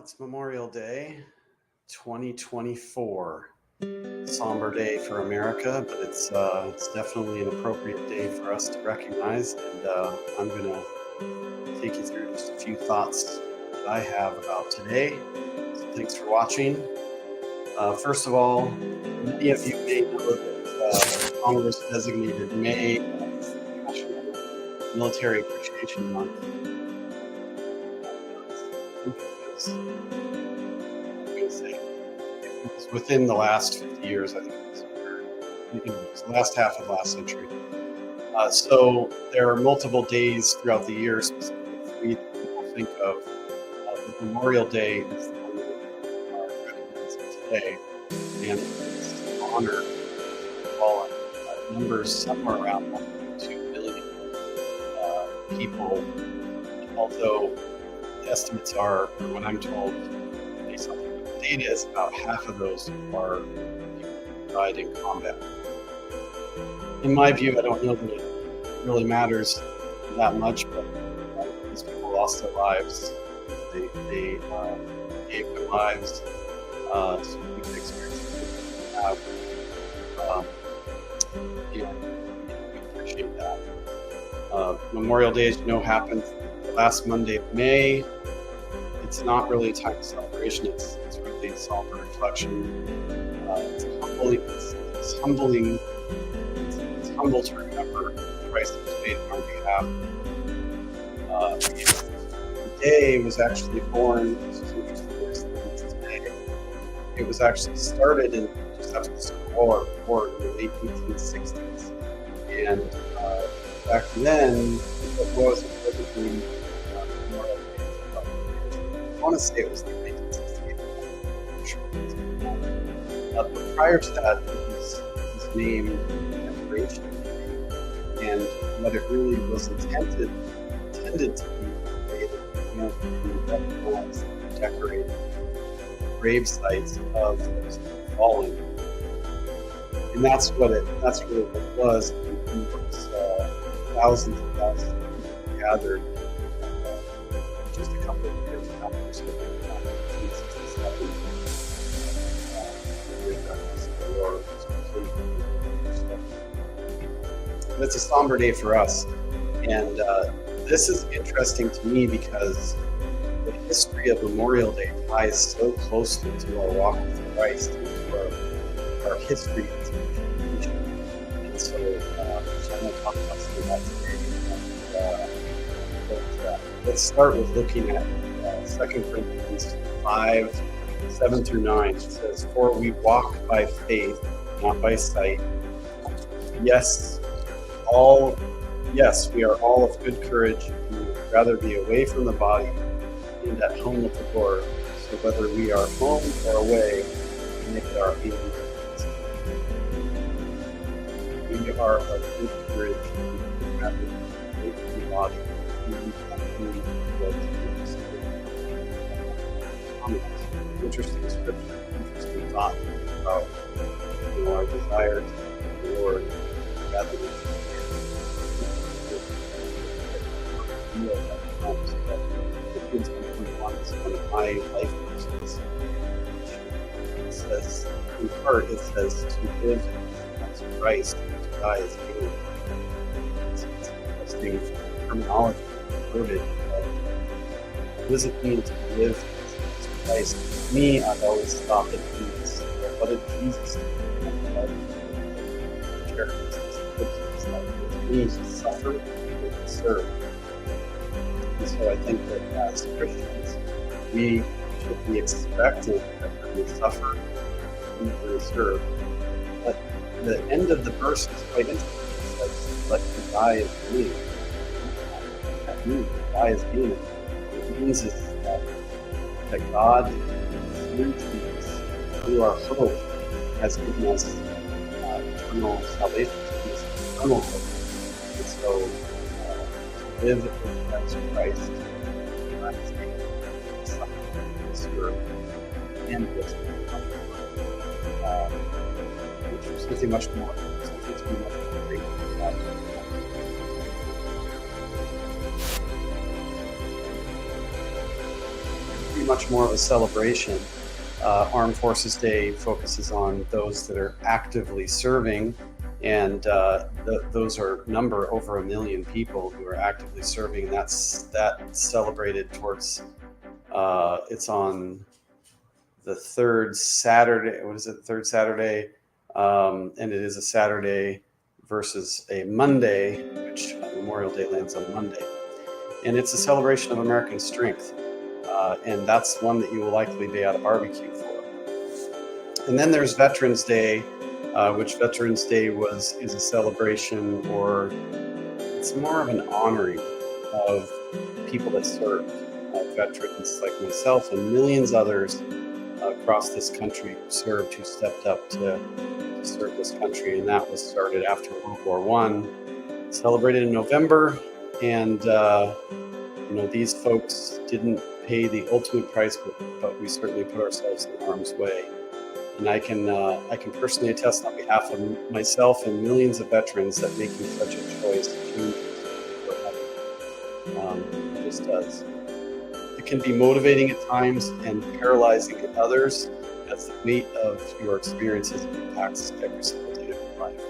It's Memorial Day 2024. Somber day for America, but it's definitely an appropriate day for us to recognize. And I'm going to take you through just a few thoughts that I have about today. So thanks for watching. First of all, many of you may know that Congress designated May as National Military Appreciation Month. It was within the last 50 years, I think it was the last half of last century. So there are multiple days throughout the year, specifically that people think of. But Memorial Day is the one that we are recognizing today, and it's an honor to all numbers somewhere around 1.2 million people. Although estimates are, or what I'm told, based on the data, is about half of those are people who died in combat. In my view, I don't know that it really matters that much, but these people lost their lives. They gave their lives so we can experience what we have. And we appreciate that. Memorial Day, as you know, happens the last Monday of May. It's not really a time of celebration. It's really a somber reflection. It's humbling. It's humble to remember Christ was made on our behalf. The day was actually born. This is interesting. Today, it was actually started in just after the Civil War in the late 1860s, and back then it wasn't really Memorial Day. I want to say it was like 1968. I'm sure. But prior to that, it was named Decoration Day, and what it really was intended to be a day that we recognize and decorate grave sites of those fallen. And that's really what it was. It was thousands and thousands of people gathered just a couple of years after the 1967 Civil War was complete. It's a somber day for us, and this is interesting to me because the history of Memorial Day ties so closely to our walk with Christ and to our history as a nation. And so I'm going to talk about some of that today. But let's start with looking at 2 Corinthians 5, 7 through 9. It says, "For we walk by faith, not by sight. Yes, we are all of good courage, and we would rather be away from the body and at home with the Lord. So whether we are home or away, we make it our aim. We are of good courage, and we would rather be away from the body and at home with the Lord." Interesting scripture, interesting thought about our desire to be the Lord rather than Philippians 1:21 is one of my life verses. It says, in part, it says, to live as Christ and to die as gain. It's interesting terminology, worded. What does it mean to live as Christ? For me, I've always thought that it means, what did Jesus do? It means to suffer and to serve. And so I think that as Christians, we should be expecting that we're going to suffer and we're going to serve. But the end of the verse is quite interesting. It says, "But to die is gain." That means to die is gain. What it means is that God, through Jesus, through our hope, has given us eternal salvation, eternal hope. And so, to live as Christ, serve, and with which is something much more, something to be much more grateful about. be much more of a celebration. Armed Forces Day focuses on those that are actively serving, and those are number over 1 million people who are actively serving, and that's celebrated towards. It's on the third Saturday. What is it? Third Saturday, and it is a Saturday versus a Monday, which Memorial Day lands on Monday, and it's a celebration of American strength. And that's one that you will likely be at a barbecue for. And then there's Veterans Day, which Veterans Day is a celebration, or it's more of an honoring of people that serve, veterans like myself and millions others across this country who served, who stepped up to serve this country. And that was started after World War I, celebrated in November. And these folks didn't pay the ultimate price, but we certainly put ourselves in harm's way. And I can personally attest on behalf of myself and millions of veterans that making such a choice changes forever. It just does. It can be motivating at times and paralyzing at others, as the weight of your experiences impacts every single day of your life.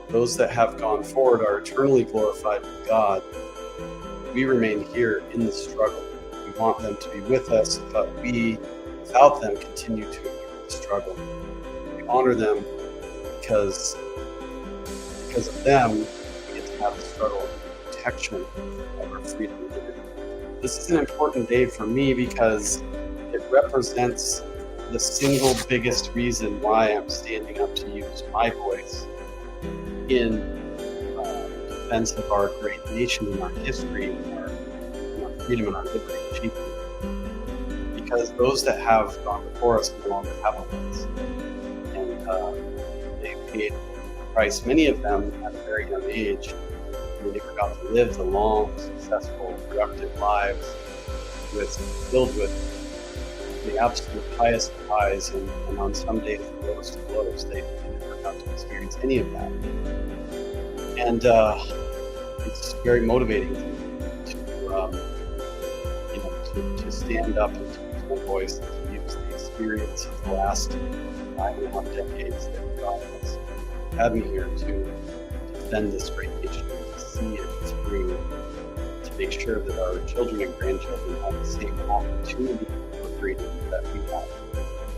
Those that have gone forward are eternally glorified with God. We remain here in the struggle. We want them to be with us, but we, without them, continue to endure the struggle. We honor them because of them, we get to have the struggle and protection of our freedom and liberty. This is an important day for me because it represents the single biggest reason why I'm standing up to use my voice in defense of our great nation and our history and our freedom and our liberty achievement. Because those that have gone before us no longer have a voice. And they paid the price, many of them at a very young age. They never got to live the long, successful, productive lives filled with the absolute highest of highs, and on some days the lowest of lows. They never got to experience any of that. And it's very motivating to stand up and to use my voice and to use the experience of the last 5.5 decades that God has had me here to defend this great nation, to see it through, to make sure that our children and grandchildren have the same opportunity for freedom that we have.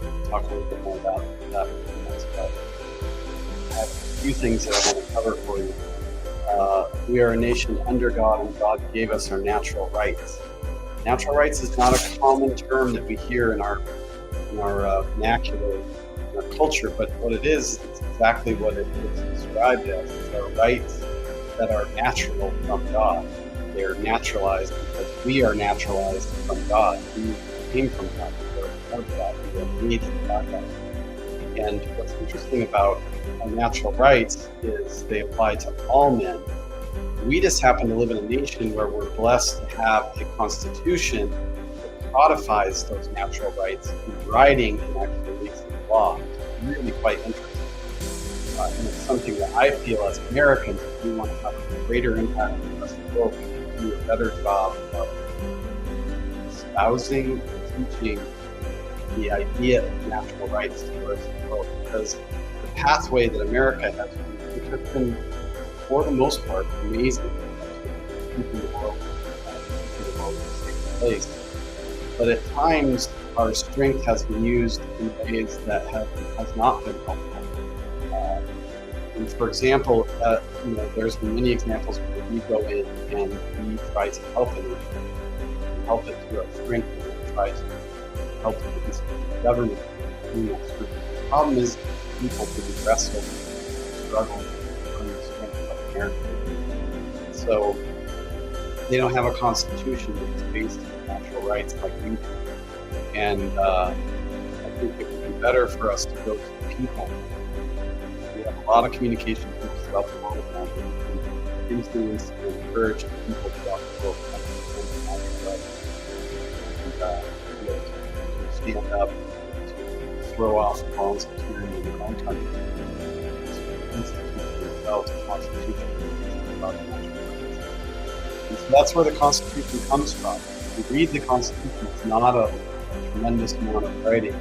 We'll talk a little bit more about that in the next part. I have a few things that I want to cover for you. We are a nation under God, and God gave us our natural rights. Natural rights is not a common term that we hear in our vernacular, in our culture, but what it is, it's exactly what it is described as. It's our rights that are natural from God. They are naturalized because we are naturalized from God. We came from God. We are of God. We are made by God. And what's interesting about our natural rights is they apply to all men. We just happen to live in a nation where we're blessed to have a constitution that codifies those natural rights in writing and actually makes them law. It's really quite interesting. And it's something that I feel as Americans, if we want to have a greater impact on the rest of the world, we can do a better job of espousing and teaching the idea of natural rights to the rest of the world. Because the pathway that America has been, for the most part, amazing keeping the world in a safe place. But at times, our strength has been used in ways that has not been helpful. And for example, there's been many examples where we go in and we try to help it, help it through our strength, and we try to help the government do that strength. The problem is people who wrestle, struggle, so they don't have a constitution that's based on natural rights like we do. And I think it would be better for us to go to the people. We have a lot of communication tools throughout the world now that we can influence and encourage people throughout the world to understand natural rights. And be able to stand up, to throw off bombs of tyranny in their own country, to institute themselves a constitution. And so that's where the Constitution comes from. you read the Constitution, it's not a tremendous amount of writing.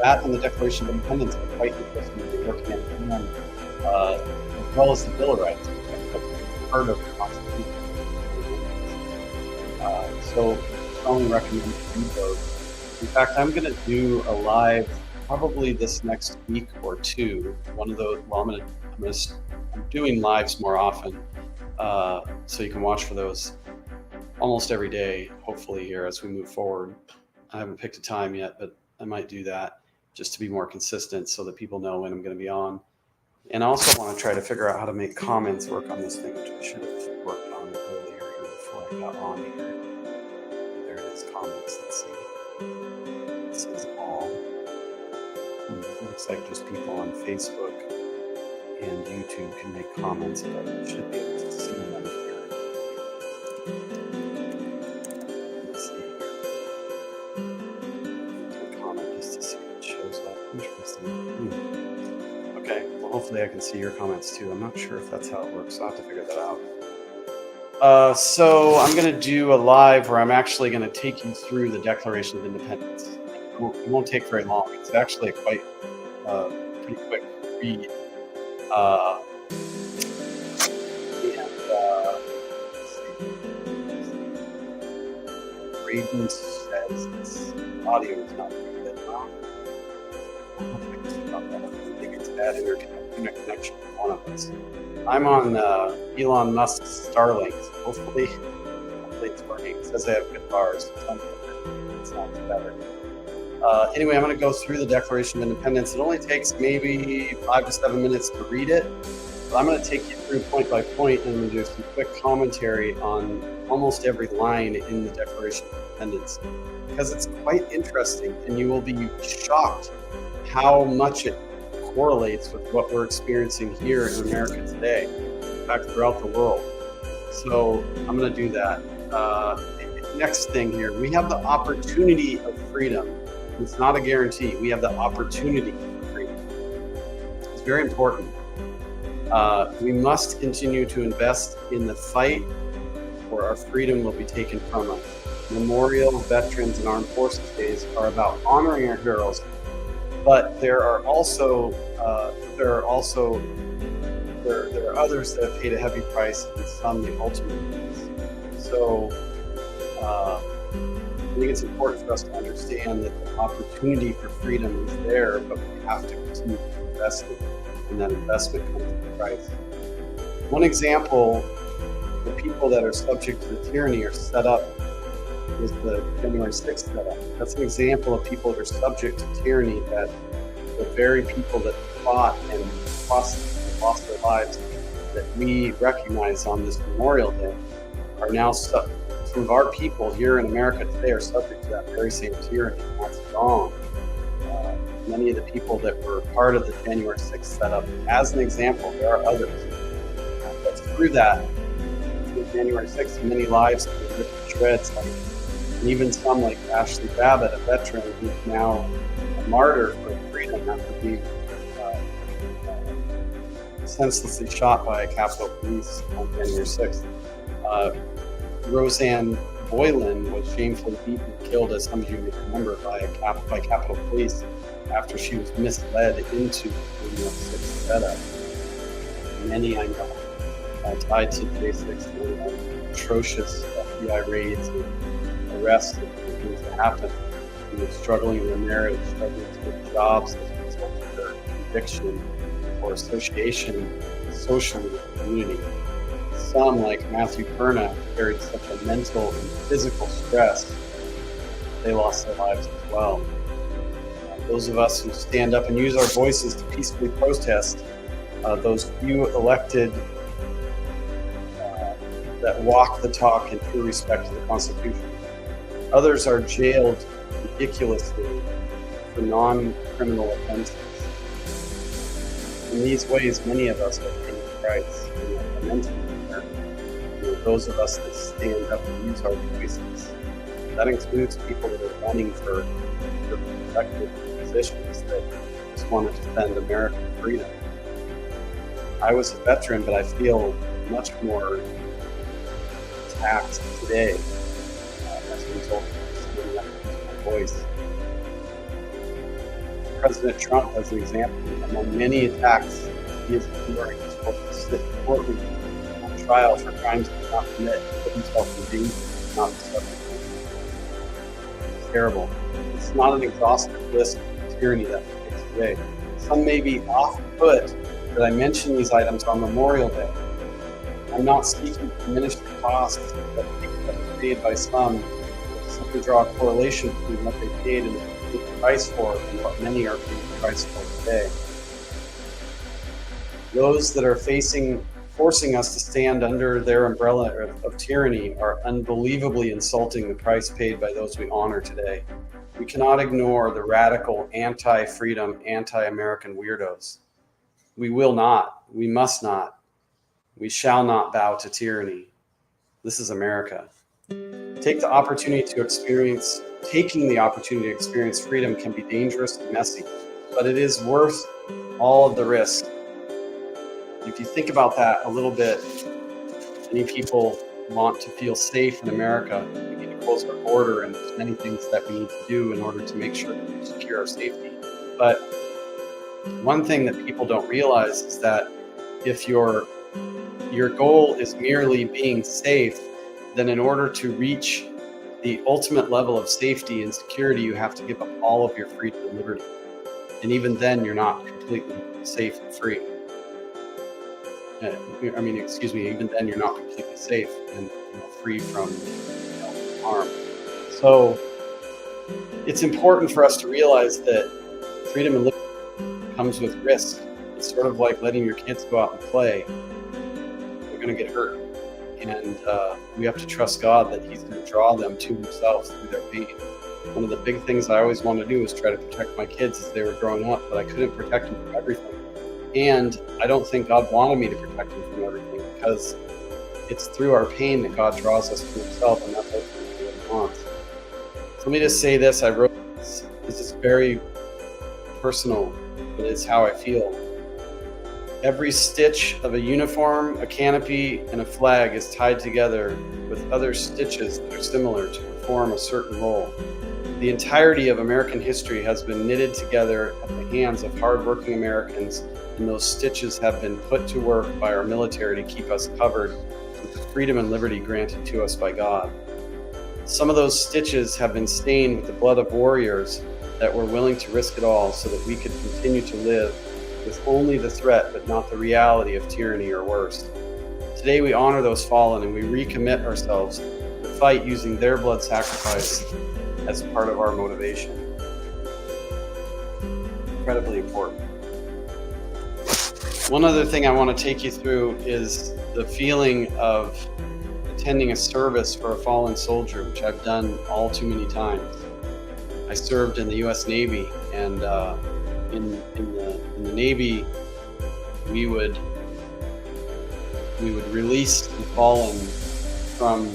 That and the Declaration of Independence are quite interesting. They're working at hand, as well as the Bill of Rights, which I think is part of the Constitution. So strongly recommend you read those. In fact, I'm going to do a live probably this next week or two. One of those. Well, I'm doing lives more often, so you can watch for those almost every day. Hopefully, here as we move forward. I haven't picked a time yet, but I might do that just to be more consistent, so that people know when I'm going to be on. And I also want to try to figure out how to make comments work on this thing, which I should have worked on earlier here before I got on here. There it is, comments. Let's see. It says all. It looks like just people on Facebook and YouTube can make comments, but you should be able to see them here. Let's see here. You can comment just to see if it shows up. Interesting. Okay, well, hopefully I can see your comments too. I'm not sure if that's how it works. I'll have to figure that out. So I'm going to do a live where I'm actually going to take you through the Declaration of Independence. It won't take very long. It's actually a quite pretty quick read. Braden says this audio is not very good. I think it's bad internet connection for one of us. I'm on Elon Musk's Starlink. So hopefully it's working. It says they have good bars. So tell me if it sounds better. Anyway, I'm going to go through the Declaration of Independence. It only takes maybe 5 to 7 minutes to read it. But I'm going to take you through point by point, and I'm going to do some quick commentary on almost every line in the Declaration of Independence, because it's quite interesting, and you will be shocked how much it correlates with what we're experiencing here in America today, in fact, throughout the world. So I'm going to do that. Next thing here, we have the opportunity of freedom. It's not a guarantee. We have the opportunity for freedom. It's very important. We must continue to invest in the fight, or our freedom will be taken from us. Memorial, Veterans, and Armed Forces Days are about honoring our heroes, but there are others that have paid a heavy price, and some the ultimate price. So I think it's important for us to understand that the opportunity for freedom is there, but we have to continue to invest in it, and that investment comes with a price. One example, the people that are subject to the tyranny are set up, is the January 6th setup. That's an example of people that are subject to tyranny, that the very people that fought and lost their lives that we recognize on this Memorial Day are now some of our people here in America today are subject to that very same tyranny, and that's wrong. Many of the people that were part of the January 6th setup, as an example, there are others. But through that, through January 6th, many lives have been ripped to shreds, and even some like Ashley Babbitt, a veteran who's now a martyr for freedom after being senselessly shot by Capitol Police on January 6th. Roseanne Boylan was shamefully beaten and killed, as some of you may remember, by Capitol Police after she was misled into the January 6th setup. Many I know tied to J6 and atrocious FBI raids and arrests and things that happened. They were struggling in their marriage, struggling to get jobs as a result of their conviction or association socially with the community. Some, like Matthew Perna, carried such a mental and physical stress, they lost their lives as well. Those of us who stand up and use our voices to peacefully protest, those few elected that walk the talk in true respect to the Constitution. Others are jailed ridiculously for non-criminal offenses. In these ways, many of us are paying the price. Those of us that stand up and use our voices. That includes people that are running for elected positions that just want to defend American freedom. I was a veteran, but I feel much more taxed today as a result of splitting up the voice. President Trump, as an example, among many attacks he is enduring, is forced to sit in a courtroom on trial for crimes he did not commit, put himself in danger, not the subject. It's terrible. It's not an exhaustive list of tyranny that we face today. Some may be off-put that I mention these items on Memorial Day. I'm not seeking to diminish the costs that are paid by some, but to simply draw a correlation between what they paid and the price for and what many are paying the price for today. Those that are forcing us to stand under their umbrella of tyranny are unbelievably insulting the price paid by those we honor today. We cannot ignore the radical anti-freedom, anti-American weirdos. We will not, we must not, we shall not bow to tyranny. This is America. Taking the opportunity to experience freedom can be dangerous and messy, but it is worth all of the risk. If you think about that a little bit, many people want to feel safe in America. We need to close our border, and there's many things that we need to do in order to make sure that we secure our safety. But one thing that people don't realize is that if your goal is merely being safe, then in order to reach the ultimate level of safety and security, you have to give up all of your freedom and liberty. And even then, you're not completely safe and free. Even then, you're not completely safe and free from harm. So it's important for us to realize that freedom and liberty comes with risk. It's sort of like letting your kids go out and play. They're going to get hurt. And we have to trust God that He's going to draw them to Himself through their pain. One of the big things I always wanted to do was try to protect my kids as they were growing up, but I couldn't protect them from everything. And I don't think God wanted me to protect them from everything, because it's through our pain that God draws us to Himself, and that's ultimately what He wants. So let me just say this. I wrote this. This is very personal, but it's how I feel. Every stitch of a uniform, a canopy, and a flag is tied together with other stitches that are similar to perform a certain role. The entirety of American history has been knitted together at the hands of hardworking Americans, and those stitches have been put to work by our military to keep us covered with the freedom and liberty granted to us by God. Some of those stitches have been stained with the blood of warriors that were willing to risk it all so that we could continue to live with only the threat but not the reality of tyranny or worse. Today we honor those fallen, and we recommit ourselves to fight using their blood sacrifice as part of our motivation. Incredibly important. One other thing I want to take you through is the feeling of attending a service for a fallen soldier, which I've done all too many times. I served in the U.S. Navy, and in the Navy, we would release the fallen from.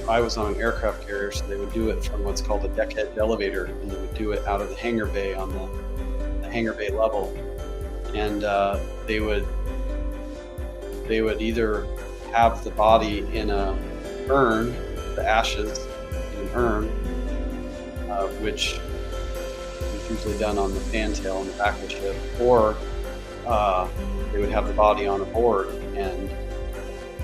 I was on an aircraft carrier, so they would do it from what's called a deckhead elevator, and they would do it out of the hangar bay on the hangar bay level, and they would either have the body in a urn, the ashes in an urn, which is usually done on the fantail on the back of the ship, or they would have the body on a board and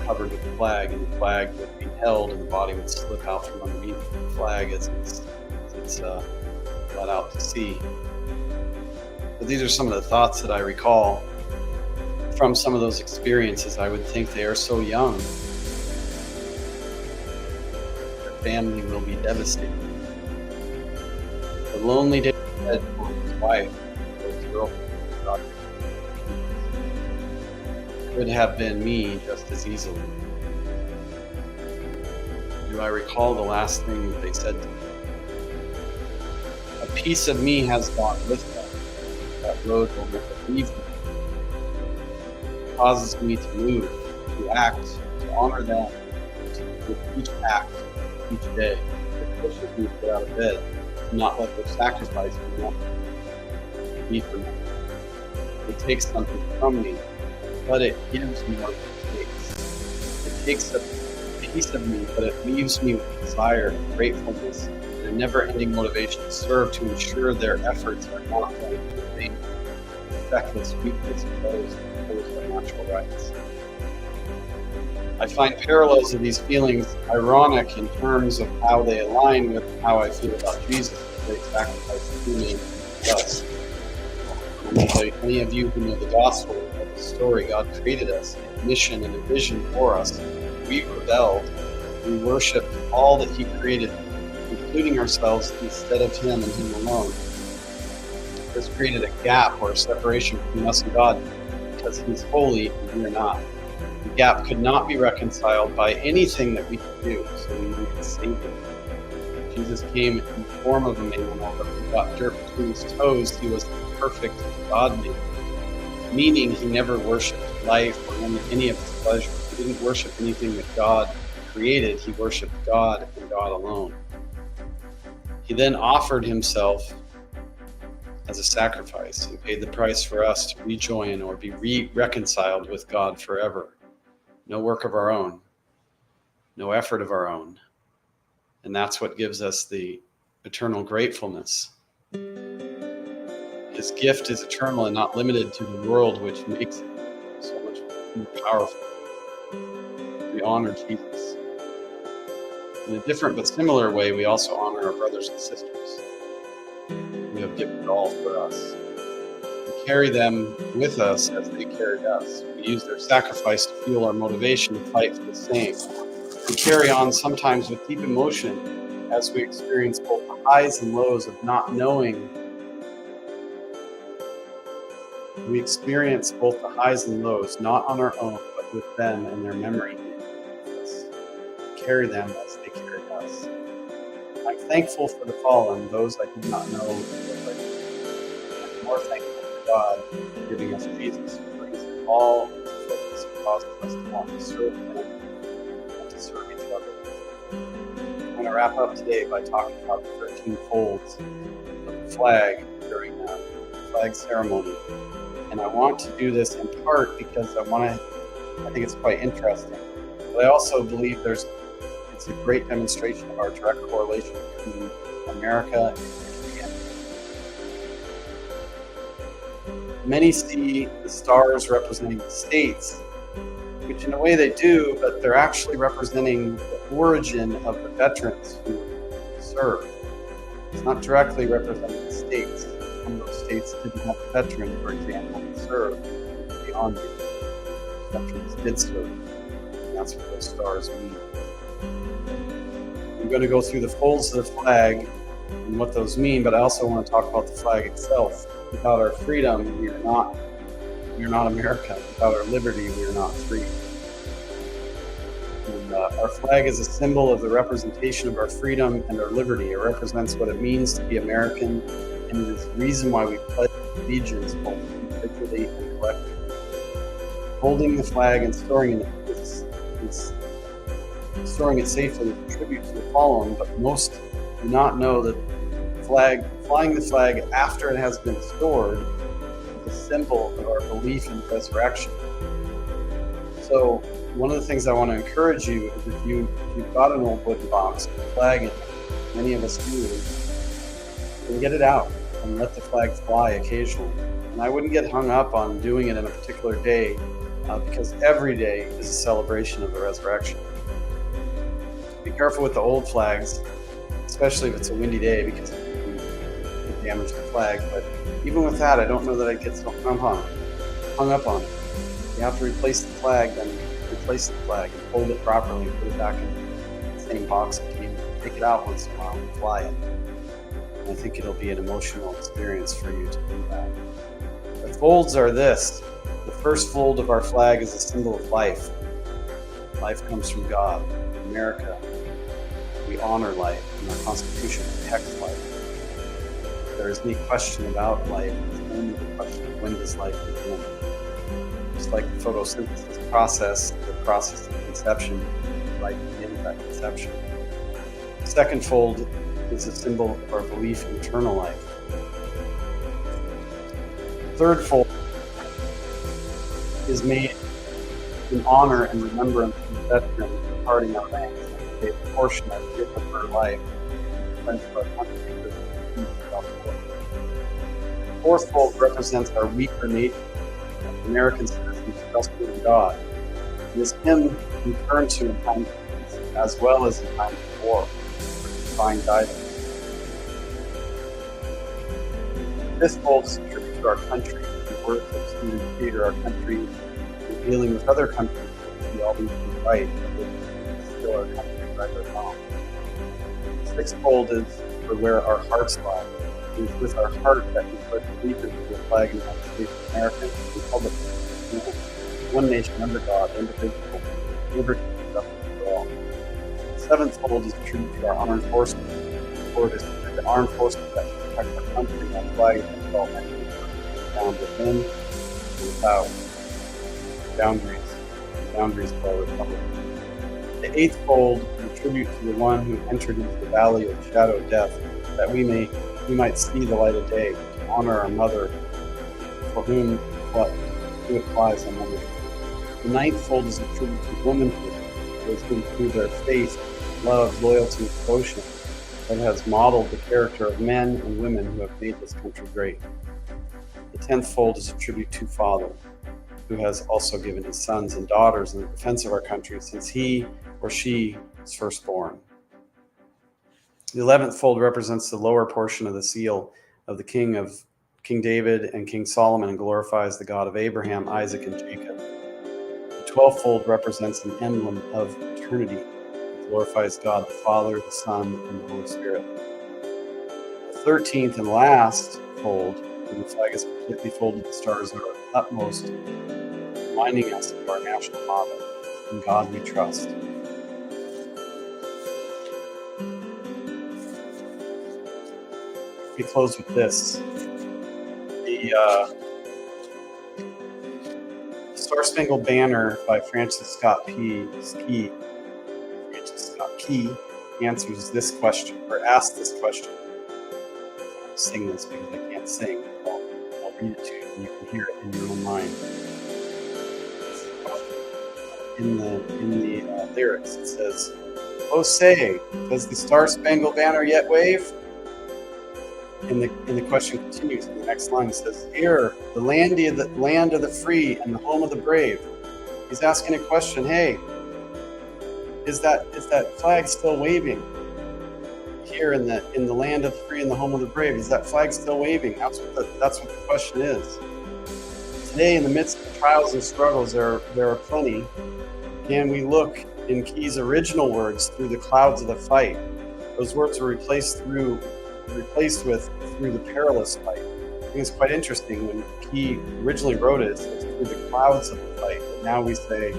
covered with the flag, and the flag would be held, and the body would slip out from underneath the flag as it's let out to sea. But these are some of the thoughts that I recall from some of those experiences. I would think they are so young. Their family will be devastated. The lonely day ahead for his wife, for his girlfriend, his daughter, could have been me just as easily. Do I recall the last thing that they said to me? A piece of me has gone with them. That road will never leave me. It causes me to move, to act, to honor them, with each act, each day. It pushes me to get out of bed, to not let their sacrifice be for me. It takes something from me, but it gives me what it takes. takes a piece of me, but it leaves me with desire and gratefulness and a never-ending motivation to serve, to ensure their efforts are not going to remain the feckless weakness of those who oppose our natural rights. I find parallels of these feelings ironic in terms of how they align with how I feel about Jesus, the great sacrifice he made for us. Any of you who know the gospel or the story, God created us, a mission and a vision for us. We rebelled. We worshipped all that he created, including ourselves, instead of him and him alone. This created a gap or a separation between us and God because he's holy and we are not. The gap could not be reconciled by anything that we could do, so we needed a Savior. Jesus came in the form of a man, although he got dirt between his toes, he was the perfect God-man, meaning he never worshipped life or any of his pleasures. He didn't worship anything that God created, he worshipped God and God alone. He then offered himself as a sacrifice and paid the price for us to rejoin or be reconciled with God forever. No work of our own, no effort of our own. And that's what gives us the eternal gratefulness. His gift is eternal and not limited to the world, which makes it so much more powerful. We honor Jesus. In a different but similar way, we also honor our brothers and sisters who have given it all for us. We carry them with us as they carried us. We use their sacrifice to fuel our motivation to fight for the same. We carry on sometimes with deep emotion as we experience both the highs and lows of not knowing. We experience both the highs and lows, not on our own, but with them and their memory. We carry them as they carried us. I'm thankful for the fallen, those I did not know. I'm more thankful for God for giving us Jesus, who brings it all into focus and causes us to want to serve Him and to serve each other. I'm going to wrap up today by talking about the 13 folds of the flag during the flag ceremony. And I want to do this in part because I think it's quite interesting. But I also believe it's a great demonstration of our direct correlation between America and Christianity. Many see the stars representing the states, which in a way they do, but they're actually representing the origin of the veterans who served. It's not directly representing the states. Some of those states didn't have a veteran, for example, who served beyond it. Veterans did serve, and that's what those stars mean. I'm going to go through the folds of the flag and what those mean, but I also want to talk about the flag itself. Without our freedom, we are not America. Without our liberty, we are not free. And our flag is a symbol of the representation of our freedom and our liberty. It represents what it means to be American, and it is the reason why we pledge allegiance both individually and collectively. Holding the flag and storing it storing it safely is a tribute to the fallen, but most do not know that flying the flag after it has been stored is a symbol of our belief in the resurrection. So one of the things I want to encourage you is if you've got an old wooden box with a flag in it, many of us do, then get it out and let the flag fly occasionally. And I wouldn't get hung up on doing it in a particular day because every day is a celebration of the resurrection. Be careful with the old flags, especially if it's a windy day because it can damage the flag. But even with that, I don't know that I'd get so hung up on it. If you have to replace the flag, then replace the flag and hold it properly and put it back in the same box it came. Take it out once in a while and fly it. And I think it'll be an emotional experience for you to do that. The folds are this. The first fold of our flag is a symbol of life. Life comes from God. In America, we honor life, and our Constitution protects life. If there is any question about life, it's only the question of when does life begin. Just like the photosynthesis process, the process of conception, life begins at conception. The second fold is a symbol of our belief in eternal life. The third fold is made in honor and remembrance of the veterans departing our ranks, and gave a portion of the gift of her life in defense of our country. The fourth fold represents our weaker nature, American citizens trusting in God. It is Him we turn to in times of peace, as well as in times of war, for divine guidance. This fold is a tribute to our country, the words of Stephen Peter, our country, in dealing with other countries, we always do right, but still our country right or wrong. The sixth fold is for where our hearts lie. It is with our heart that we put allegiance to the flag of the United States of America and the Republic of one nation under God, indivisible, liberty and justice for all. The seventh fold is a tribute to our armed forces. For it is the armed forces that protect our country, our flag, and all enemies found within and without boundaries of our republic. The eighth fold is a tribute to the one who entered into the valley of the shadow of death, that we might see the light of day, to honor our mother, for whom it flies on mother. The ninth fold is a tribute to womanhood, that has been through their faith, love, loyalty, and devotion, that has modeled the character of men and women who have made this country great. The 10th fold is a tribute to Father, who has also given his sons and daughters in the defense of our country since he or she was first born. The 11th fold represents the lower portion of the seal of the King David and King Solomon, and glorifies the God of Abraham, Isaac, and Jacob. The 12th fold represents an emblem of eternity. It glorifies God the Father, the Son, and the Holy Spirit. The 13th and last fold, when the flag is completely folded, the stars are utmost, reminding us of our national motto, "In God we trust." We close with this. The Star-Spangled Banner by Francis Scott Key answers this question, or asks this question. I'll sing this because I can't sing. I'll read it to you and you can hear it in your own mind. In the lyrics, it says, "Oh say, does the Star-Spangled Banner yet wave?" And the question continues in the next line. It says, "Here, the land of the free and the home of the brave." He's asking a question. Hey, is that flag still waving? Here in the land of the free and the home of the brave, is that flag still waving? That's what the question is. Today, in the midst of trials and struggles, there are plenty. Can we look in Key's original words through the clouds of the fight? Those words were replaced with through the perilous fight. I think it's quite interesting. When Key originally wrote it, it's through the clouds of the fight, but now we say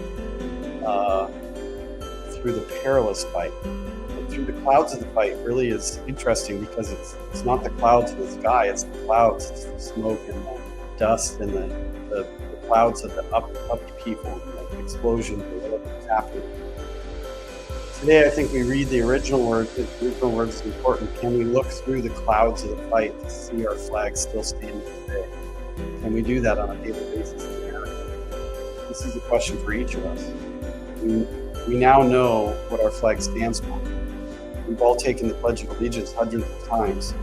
through the perilous fight. But through the clouds of the fight really is interesting, because it's not the clouds in the sky, it's the clouds, it's the smoke and the dust and the clouds of the upheaval, the explosions, or whatever's happening. Today, I think we read the original words. The original words is important. Can we look through the clouds of the fight to see our flag still standing today? Can we do that on a daily basis in America? This is a question for each of us. We now know what our flag stands for. We've all taken the Pledge of Allegiance hundreds of times.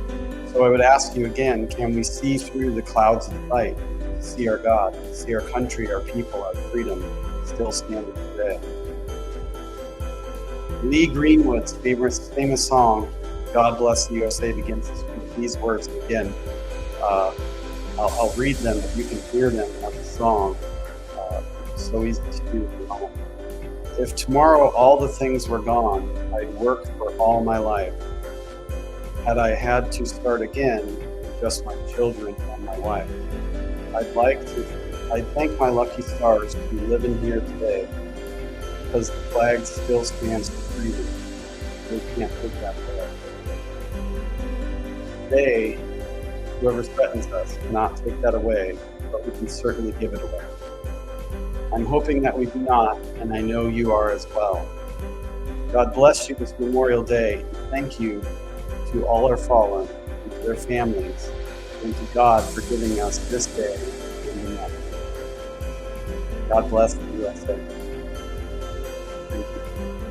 So I would ask you again, can we see through the clouds of the fight to see our God, to see our country, our people, our freedom still standing today? Lee Greenwood's famous song, "God Bless the USA," begins with these words. Again, I'll read them, but you can hear them as a song. It's so easy to do. If tomorrow all the things were gone, I'd work for all my life. Had I had to start again, with just my children and my wife, I'd thank my lucky stars to be living here today, because the flag still stands for freedom. We can't take that away. Today, whoever threatens us cannot take that away, but we can certainly give it away. I'm hoping that we do not, and I know you are as well. God bless you this Memorial Day. Thank you to all our fallen and to their families, and to God for giving us this day and the next. God bless the USA. Thank you.